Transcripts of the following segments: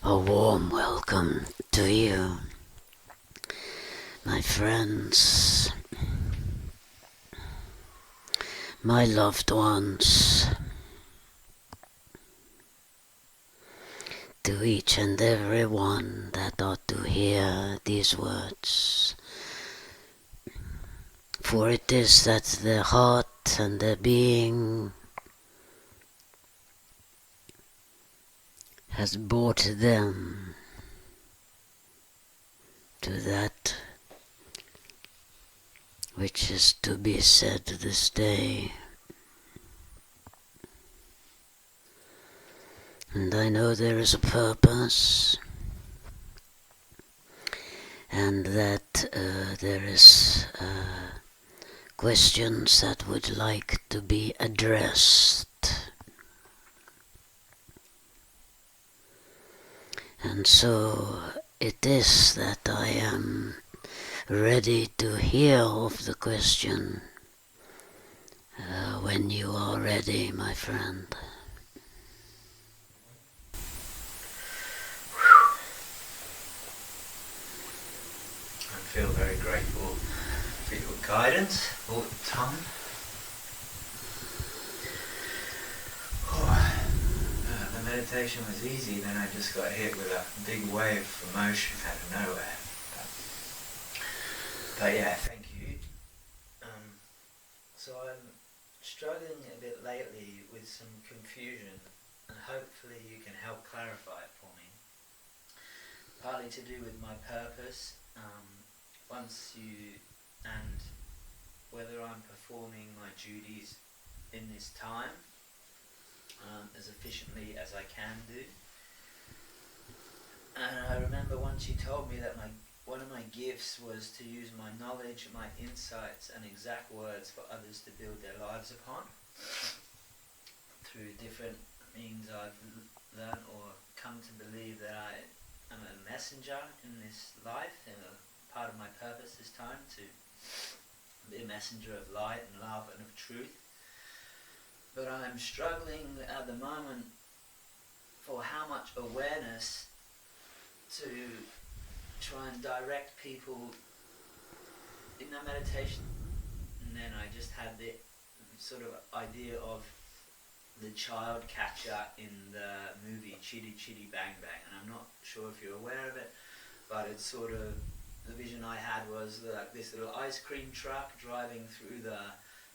A warm welcome to you, my friends, my loved ones, to each and every one that ought to hear these words. For it is that the heart and the being has brought them to that which is to be said this day. And I know there is a purpose, and that there is questions that would like to be addressed. And so it is that I am ready to hear of the question when you are ready, my friend. I feel very grateful for your guidance all the time. The meditation was easy, then I just got hit with a big wave of emotion out of nowhere. But yeah, thank you. So I'm struggling a bit lately with some confusion, and hopefully you can help clarify it for me. Partly to do with my purpose, and whether I'm performing my duties in this time as efficiently as I can do. And I remember once you told me that one of my gifts was to use my knowledge, my insights and exact words for others to build their lives upon. Through different means I've learned or come to believe that I am a messenger in this life, and a part of my purpose this time to be a messenger of light and love and of truth. But I'm struggling at the moment for how much awareness to try and direct people in the meditation. And then I just had the sort of idea of the child catcher in the movie Chitty Chitty Bang Bang, and I'm not sure if you're aware of it, but it's sort of, the vision I had was like this little ice cream truck driving through the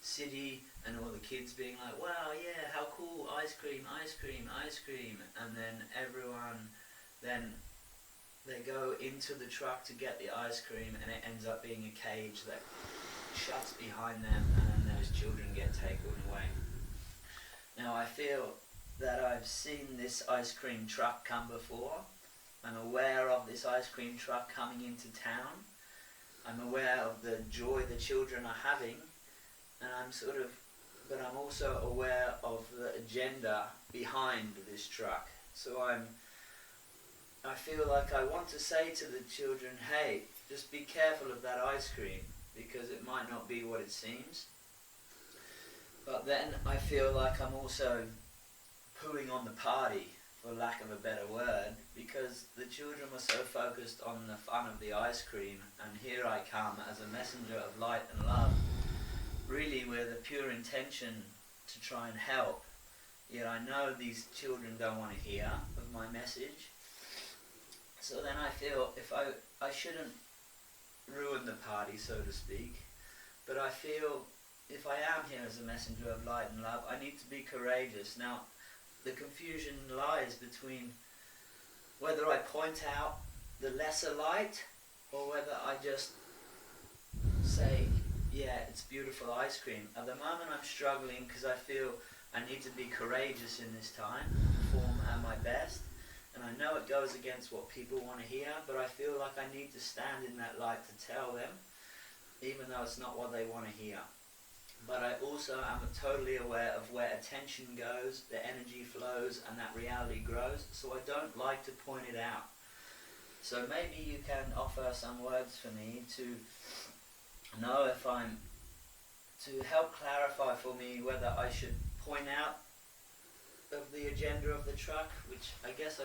city, and all the kids being like, wow, yeah, how cool, ice cream, ice cream, ice cream. And then everyone, then they go into the truck to get the ice cream, and it ends up being a cage that shuts behind them, and then those children get taken away. Now I feel that I've seen this ice cream truck come before. I'm aware of this ice cream truck coming into town. I'm aware of the joy the children are having. And but I'm also aware of the agenda behind this truck. So I feel like I want to say to the children, hey, just be careful of that ice cream, because it might not be what it seems. But then I feel like I'm also pooing on the party, for lack of a better word, because the children were so focused on the fun of the ice cream, and here I come as a messenger of light and love, really with a pure intention to try and help. Yet I know these children don't want to hear of my message. So then I feel if I shouldn't ruin the party, so to speak, but I feel if I am here as a messenger of light and love, I need to be courageous. Now, the confusion lies between whether I point out the lesser light, or whether I just say, yeah, it's beautiful ice cream. At the moment I'm struggling because I feel I need to be courageous in this time, perform at my best, and I know it goes against what people want to hear, but I feel like I need to stand in that light to tell them, even though it's not what they want to hear. But I also am totally aware of where attention goes, the energy flows, and that reality grows, so I don't like to point it out. So maybe you can offer some words for me to know if to help clarify for me whether I should point out of the agenda of the truck, which I guess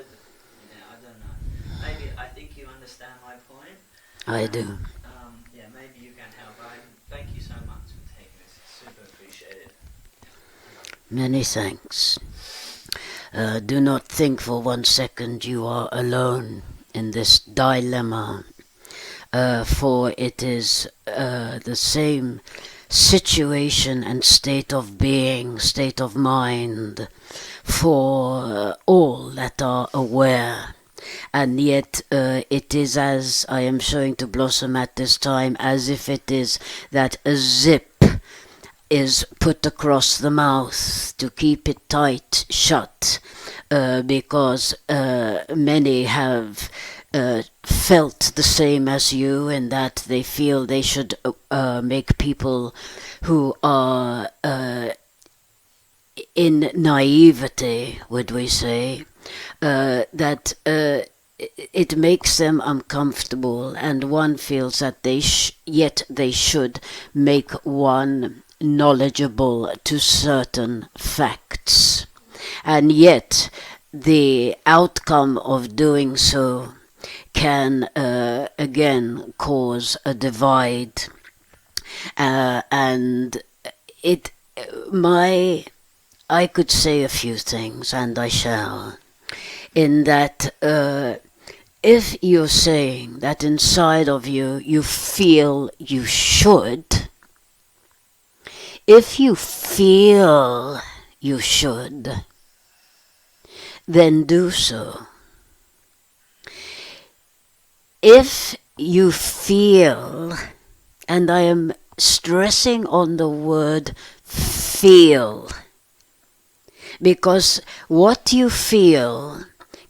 Yeah, I don't know. Maybe I think you understand my point. I do. Yeah, maybe you can help. I thank you so much for taking this. It's super appreciated. Many thanks. Do not think for 1 second you are alone in this dilemma, for it is the same situation and state of being, state of mind for all that are aware. And yet it is, as I am showing to Blossom at this time, as if it is that a zip is put across the mouth to keep it tight shut, because many have felt the same as you, in that they feel they should make people who are in naivety, would we say, that it makes them uncomfortable, and one feels that yet they should make one knowledgeable to certain facts. And yet the outcome of doing so can again cause a divide, and I could say a few things, and I shall, in that if you're saying that inside of you feel you should, if you feel you should, then do so. If you feel, and I am stressing on the word feel, because what you feel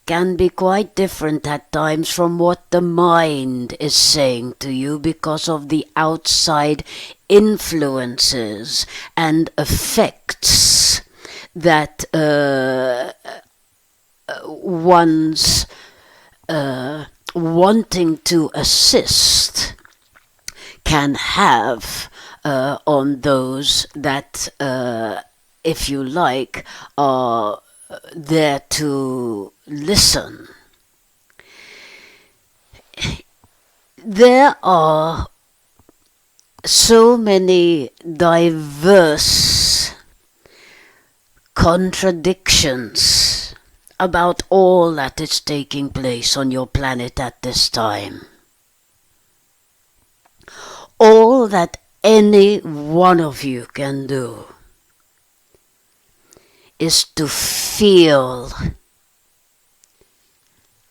can be quite different at times from what the mind is saying to you, because of the outside influences and effects that one's wanting to assist can have on those that, if you like, are there to listen. There are so many diverse contradictions about all that is taking place on your planet at this time. All that any one of you can do is to feel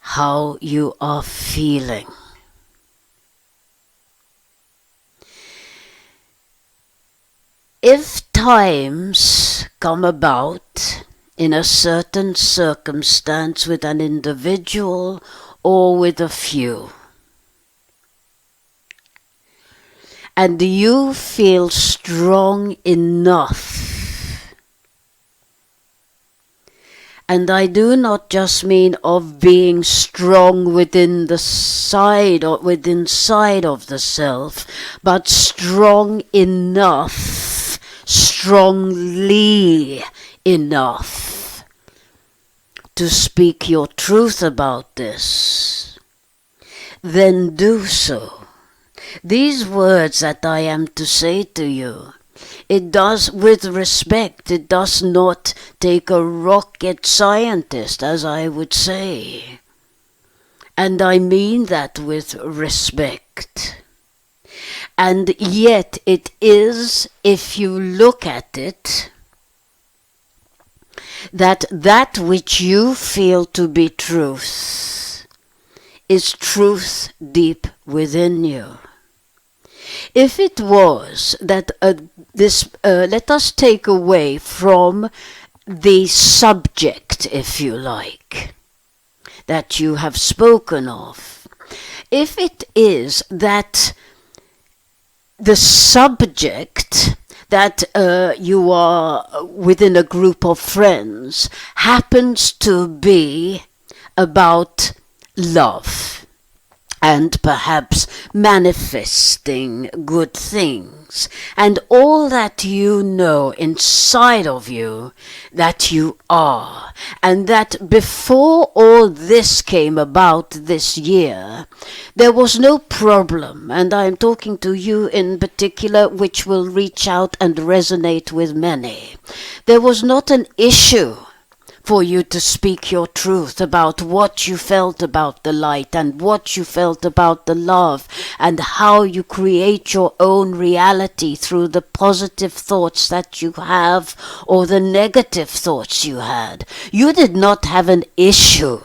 how you are feeling. If times come about in a certain circumstance with an individual or with a few, and you feel strong enough, and I do not just mean of being strong within the side or within inside of the self, but strong enough, strongly enough to speak your truth about this, then do so. These words that I am to say to you, it does, with respect, it does not take a rocket scientist, as I would say. And I mean that with respect. And yet it is, if you look at it, that which you feel to be truth is truth deep within you. If it was that let us take away from the subject, if you like, that you have spoken of, if it is that the subject that you are within a group of friends happens to be about love, and perhaps manifesting good things, and all that you know inside of you that you are, and that before all this came about this year, there was no problem, and I am talking to you in particular, which will reach out and resonate with many. There was not an issue for you to speak your truth about what you felt about the light and what you felt about the love and how you create your own reality through the positive thoughts that you have or the negative thoughts you had. You did not have an issue.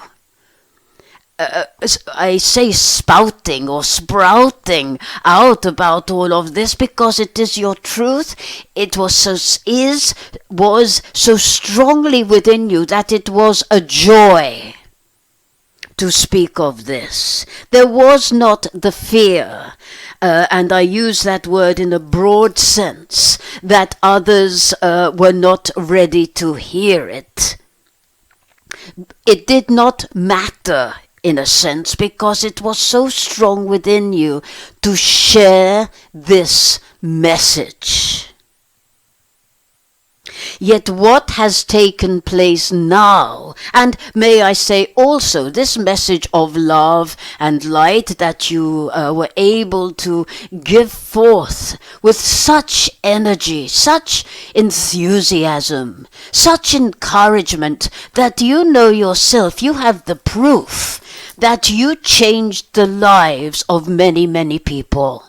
I say spouting or sprouting out about all of this because it is your truth. It was so strongly within you that it was a joy to speak of this. There was not the fear, and I use that word in a broad sense, that others were not ready to hear it. It did not matter in a sense, because it was so strong within you to share this message. Yet what has taken place now, and may I say also this message of love and light that you were able to give forth with such energy, such enthusiasm, such encouragement, that you know yourself, you have the proof that you changed the lives of many, many people.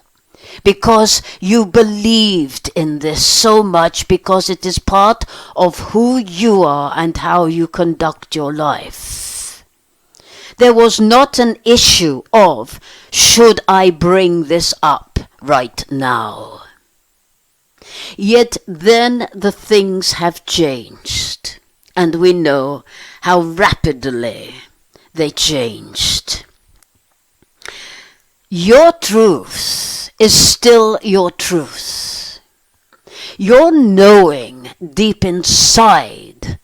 Because you believed in this so much, because it is part of who you are and how you conduct your life. There was not an issue of, should I bring this up right now? Yet then the things have changed, and we know how rapidly they changed. Your truth is still your truth. Your knowing deep inside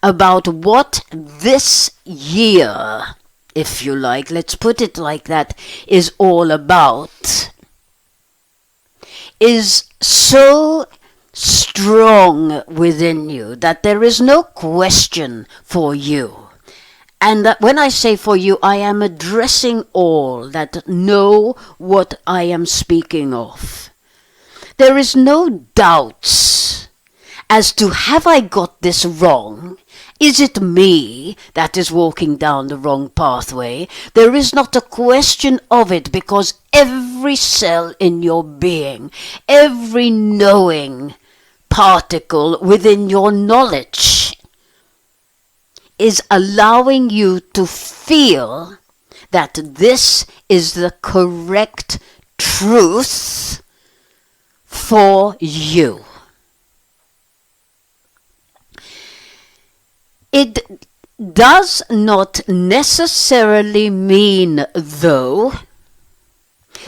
about what this year, if you like, let's put it like that, is all about, is so strong within you that there is no question for you. And when I say for you, I am addressing all that know what I am speaking of. There is no doubts as to, have I got this wrong? Is it me that is walking down the wrong pathway? There is not a question of it, because every cell in your being, every knowing particle within your knowledge is allowing you to feel that this is the correct truth for you. It does not necessarily mean, though,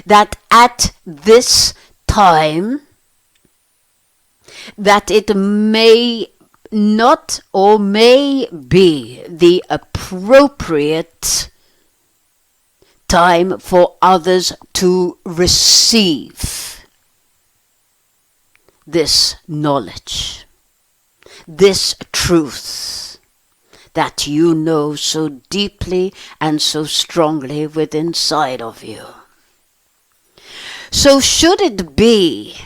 that at this time that it may not or may be the appropriate time for others to receive this knowledge, this truth that you know so deeply and so strongly within inside of you. So should it be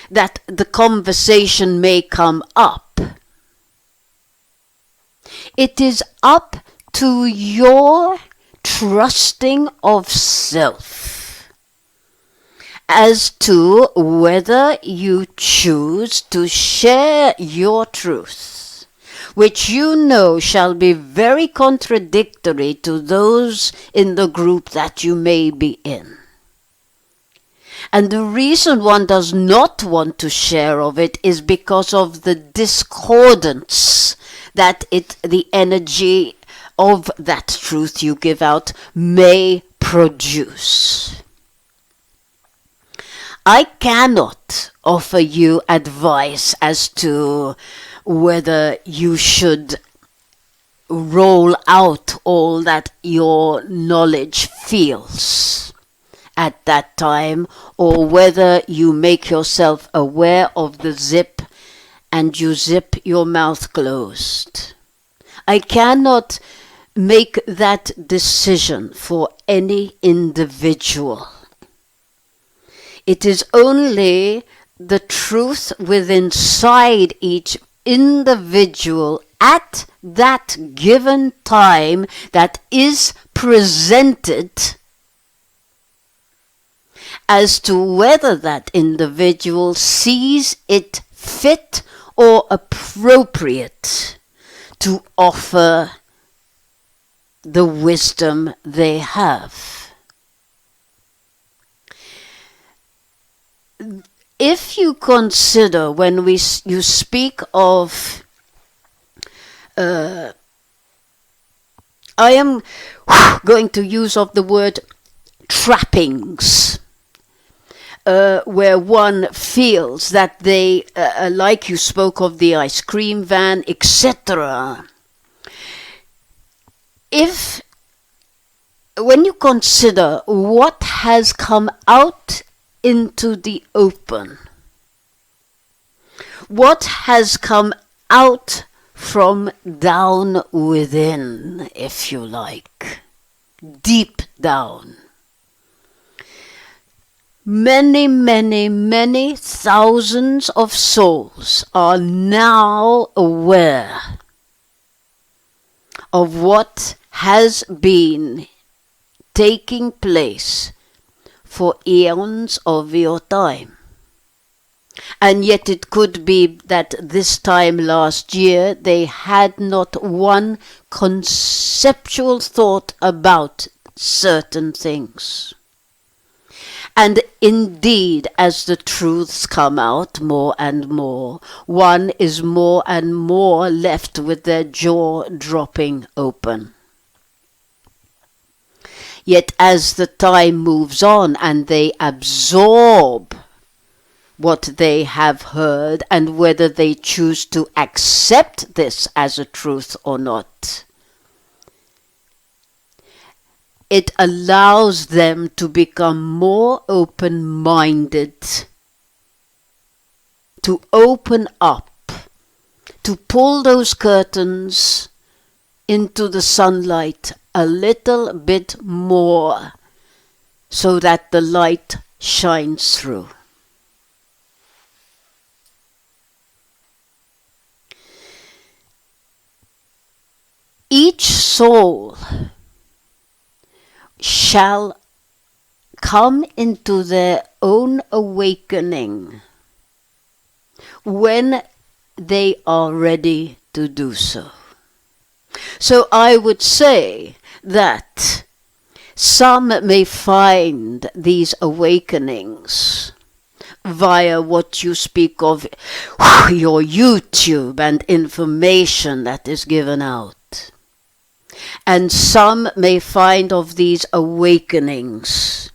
that the conversation may come up, it is up to your trusting of self as to whether you choose to share your truth, which you know shall be very contradictory to those in the group that you may be in. And the reason one does not want to share of it is because of the discordance that the energy of that truth you give out may produce. I cannot offer you advice as to whether you should roll out all that your knowledge feels at that time, or whether you make yourself aware of the zip and you zip your mouth closed. I cannot make that decision for any individual. It is only the truth within inside each individual at that given time that is presented as to whether that individual sees it fit or appropriate to offer the wisdom they have. If you consider when you speak of I am going to use of the word trappings, where one feels that they, like you spoke of the ice cream van, etc. When you consider what has come out into the open, what has come out from down within, if you like, deep down, many thousands of souls are now aware of what has been taking place for eons of your time. And yet it could be that this time last year they had not one conceptual thought about certain things. And indeed, as the truths come out more and more, one is more and more left with their jaw dropping open. Yet as the time moves on and they absorb what they have heard, and whether they choose to accept this as a truth or not, it allows them to become more open-minded, to open up, to pull those curtains into the sunlight a little bit more so that the light shines through. Each soul shall come into their own awakening when they are ready to do so. So I would say that some may find these awakenings via what you speak of, your YouTube and information that is given out. And some may find of these awakenings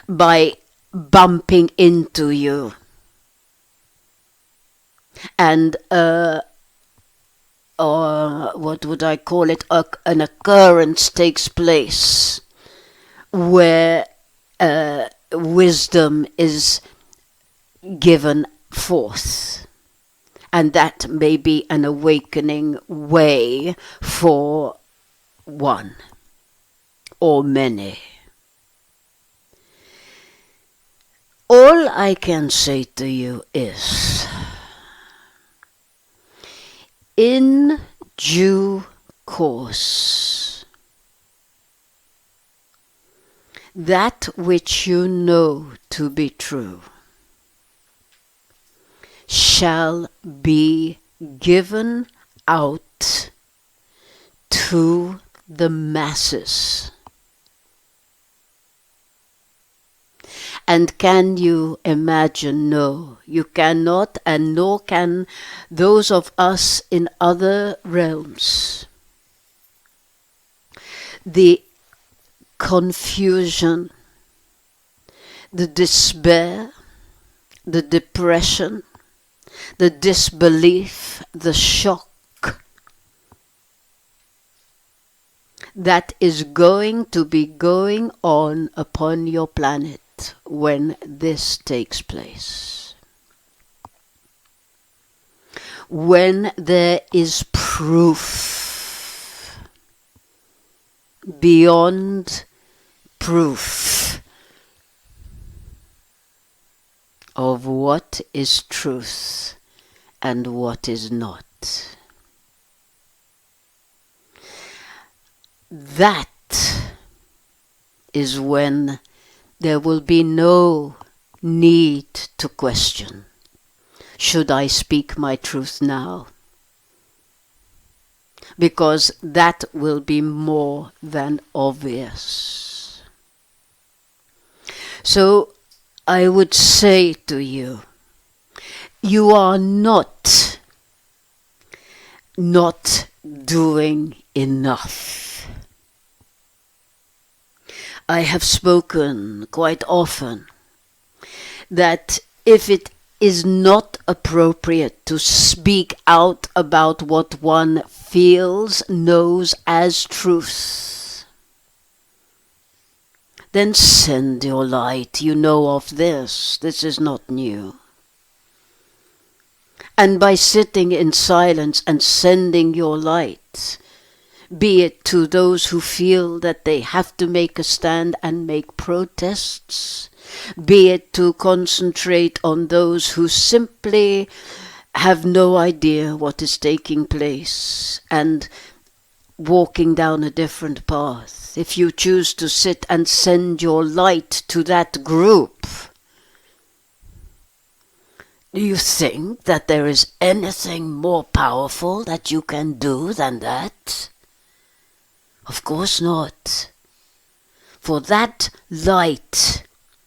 by bumping into you. And what would I call it? An occurrence takes place where wisdom is given forth. And that may be an awakening way for one or many. All I can say to you is, in due course, that which you know to be true shall be given out to the masses. And can you imagine? No, you cannot, and nor can those of us in other realms. The confusion, the despair, the depression, the disbelief, the shock, that is going to be going on upon your planet when this takes place. When there is proof, beyond proof, of what is truth and what is not. That is when there will be no need to question. Should I speak my truth now? Because that will be more than obvious. So I would say to you, you are not doing enough. I have spoken quite often that if it is not appropriate to speak out about what one feels, knows as truth, then send your light. You know of this. This is not new. And by sitting in silence and sending your light, be it to those who feel that they have to make a stand and make protests, be it to concentrate on those who simply have no idea what is taking place and walking down a different path. If you choose to sit and send your light to that group, do you think that there is anything more powerful that you can do than that? Of course not. For that light,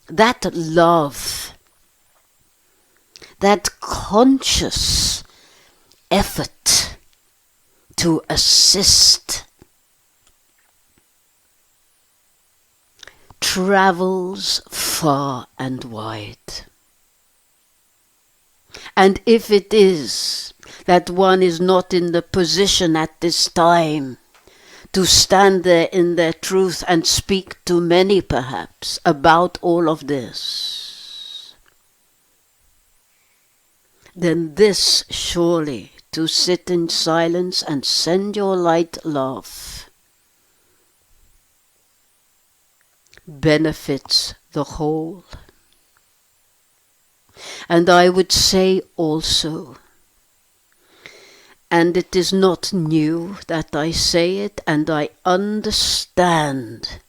that love, that conscious effort to assist travels far and wide. And if it is that one is not in the position at this time to stand there in their truth and speak to many perhaps about all of this, then this surely, to sit in silence and send your light love, benefits the whole. And I would say also, and it is not new that I say it, and I understand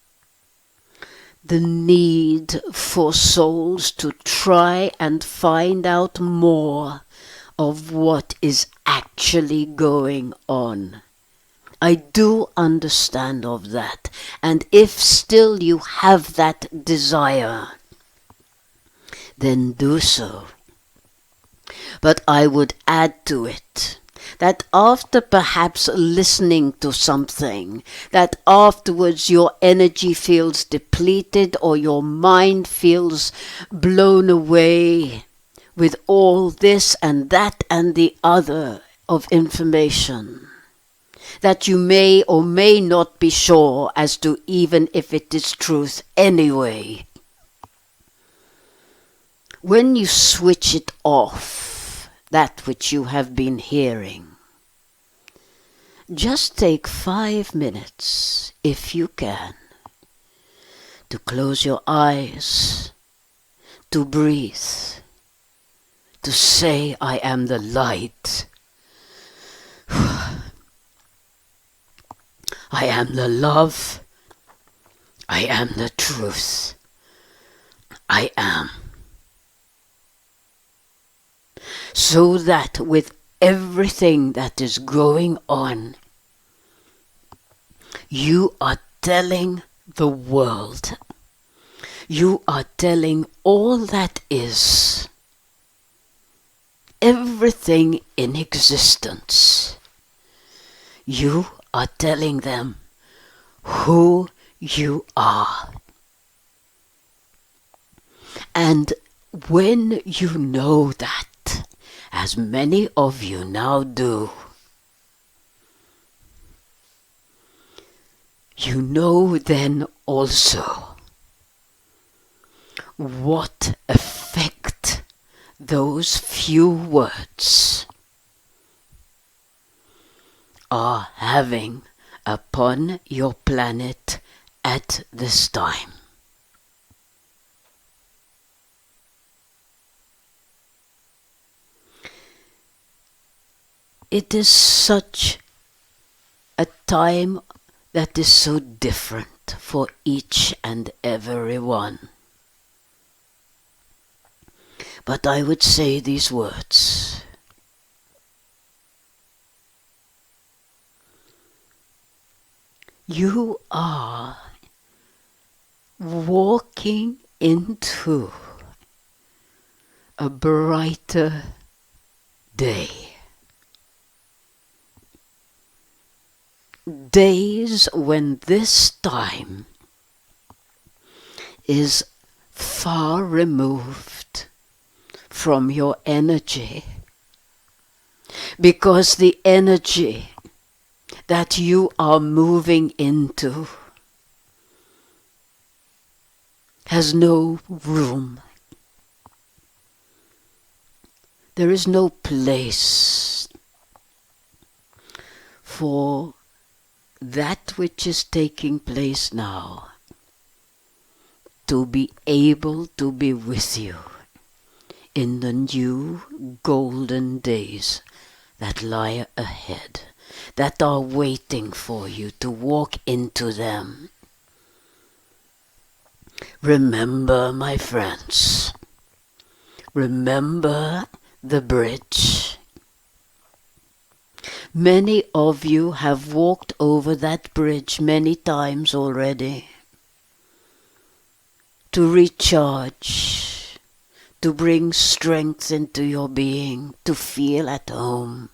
the need for souls to try and find out more of what is actually going on. I do understand of that, and if still you have that desire, then do so. But I would add to it that after perhaps listening to something, that afterwards your energy feels depleted or your mind feels blown away with all this and that and the other of information, that you may or may not be sure as to even if it is truth anyway. When you switch it off, that which you have been hearing, just take 5 minutes, if you can, to close your eyes, to breathe, to say, I am the light. I am the love. I am the truth. I am. So that with everything that is going on, you are telling the world, you are telling all that is, everything in existence, you are telling them who you are. And when you know that, as many of you now do, you know then also what effect those few words are having upon your planet at this time. It is such a time that is so different for each and every one. But I would say these words. You are walking into a brighter day. Days when this time is far removed from your energy, because the energy that you are moving into has no room. There is no place for that which is taking place now to be able to be with you in the new golden days that lie ahead, that are waiting for you to walk into them. Remember, my friends, remember the bridge. Many of you have walked over that bridge many times already to recharge, to bring strength into your being, to feel at home.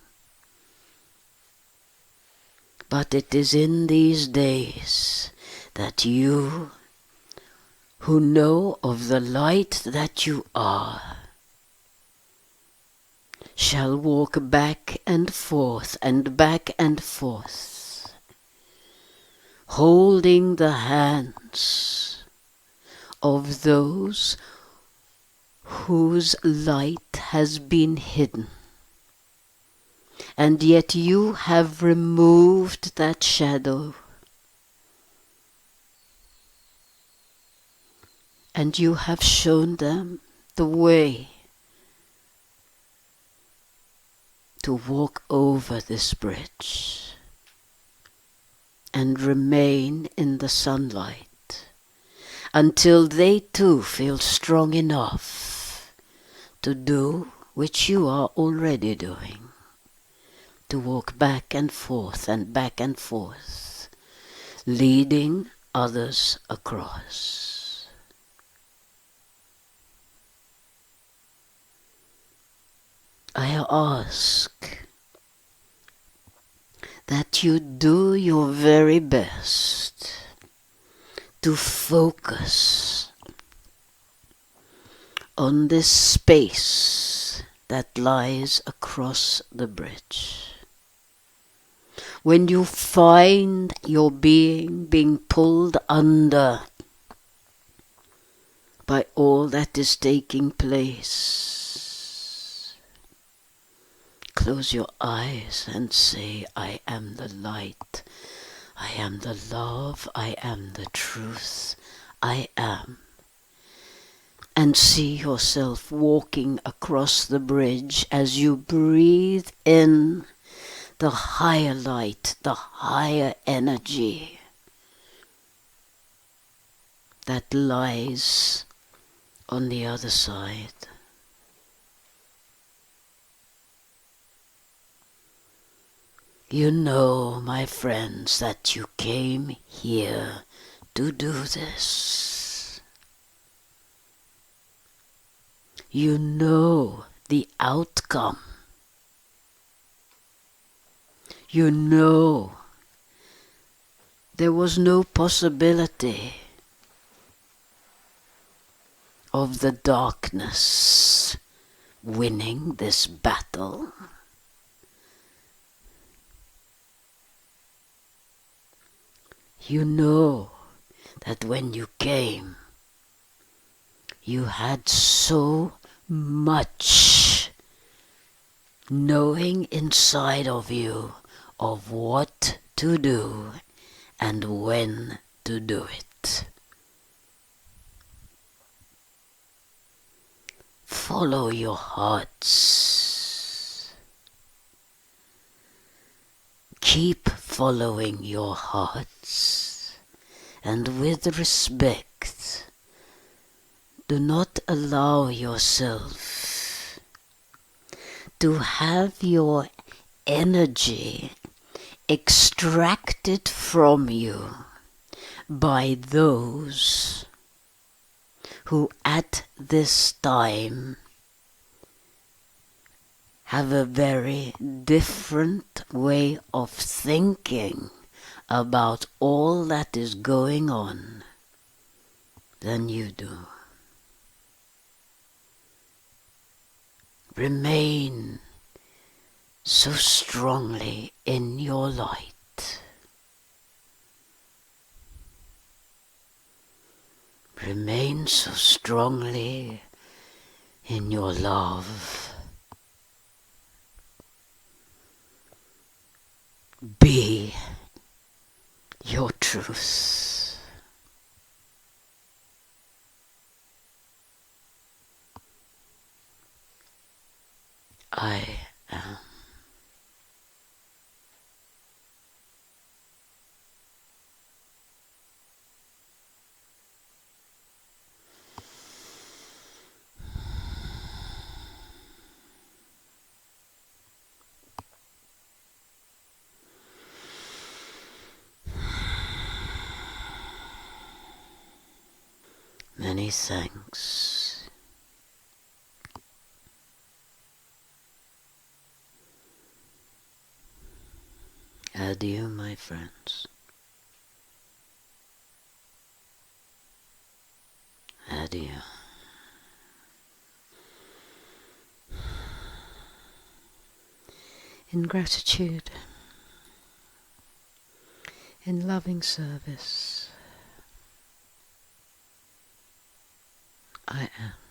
But it is in these days that you, who know of the light that you are, shall walk back and forth, holding the hands of those whose light has been hidden. And yet you have removed that shadow. And you have shown them the way to walk over this bridge and remain in the sunlight until they too feel strong enough to do which you are already doing, to walk back and forth, leading others across. I ask that you do your very best to focus on this space that lies across the bridge. When you find your being pulled under by all that is taking place, close your eyes and say, I am the light, I am the love, I am the truth, I am. And see yourself walking across the bridge as you breathe in the higher light, the higher energy that lies on the other side. You know, my friends, that you came here to do this. You know the outcome. You know there was no possibility of the darkness winning this battle. You know that when you came, you had so much knowing inside of you of what to do and when to do it. Follow your hearts. Keep following your hearts, and with respect, do not allow yourself to have your energy extracted from you by those who at this time have a very different way of thinking about all that is going on than you do. Remain so strongly in your light. Remain so strongly in your love. Be your truth. I am. Many thanks. Adieu, my friends. Adieu. In gratitude, in loving service, I am.